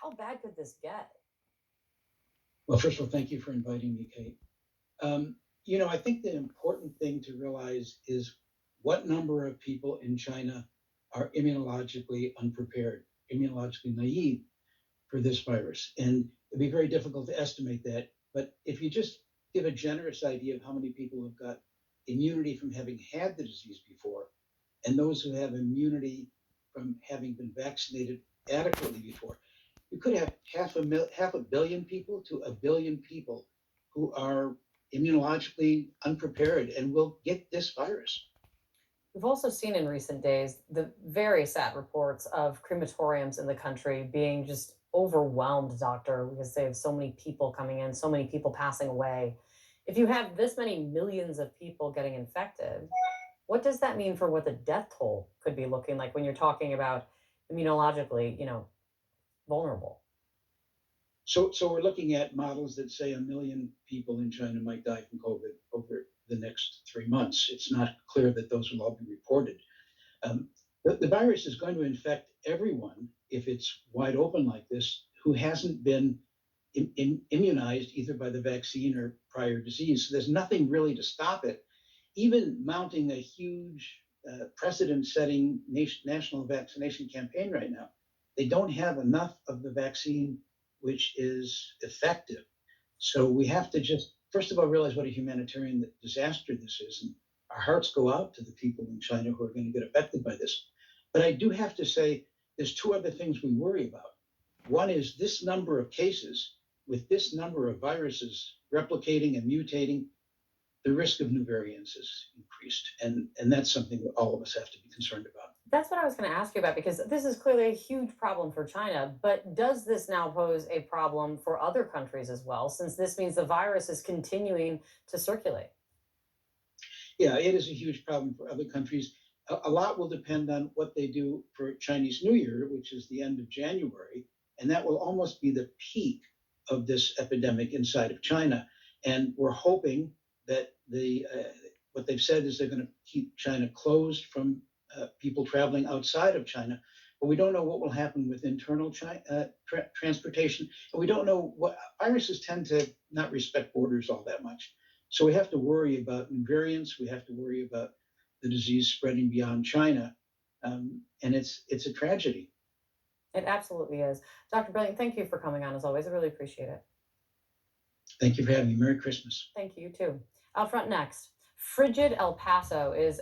how bad could this get? Well, first of all, thank you for inviting me, Kate. I think the important thing to realize is what number of people in China are immunologically unprepared, immunologically naive for this virus. And it'd be very difficult to estimate that. But if you just give a generous idea of how many people have got immunity from having had the disease before, and those who have immunity from having been vaccinated adequately before, you could have half a billion people to a billion people who are immunologically unprepared and will get this virus. We've also seen in recent days the very sad reports of crematoriums in the country being just overwhelmed, doctor, because they have so many people coming in, so many people passing away. If you have this many millions of people getting infected, what does that mean for what the death toll could be looking like when you're talking about immunologically, vulnerable? So we're looking at models that say a million people in China might die from COVID over the next 3 months. It's not clear that those will all be reported. Um, the virus is going to infect everyone if it's wide open like this who hasn't been immunized either by the vaccine or prior disease. So there's nothing really to stop it. Even mounting a huge precedent setting national vaccination campaign right now, they don't have enough of the vaccine which is effective. So we have to just, first of all, realize what a humanitarian disaster this is. And our hearts go out to the people in China who are going to get affected by this. But I do have to say, there's two other things we worry about. One is this number of cases with this number of viruses replicating and mutating, the risk of new variants is increased. And that's something that all of us have to be concerned about. That's what I was going to ask you about because this is clearly a huge problem for China. But does this now pose a problem for other countries as well, since this means the virus is continuing to circulate? Yeah, it is a huge problem for other countries. A lot will depend on what they do for Chinese New Year, which is the end of January. And that will almost be the peak of this epidemic inside of China. And we're hoping that what they've said is they're going to keep China closed from people traveling outside of China. But we don't know what will happen with internal transportation. And we don't know what viruses tend to not respect borders all that much. So we have to worry about new variants. We have to worry about the disease spreading beyond China. And it's a tragedy. It absolutely is. Dr. Brilliant, thank you for coming on as always. I really appreciate it. Thank you for having me. Merry Christmas. Thank you, too. Out front next, frigid El Paso is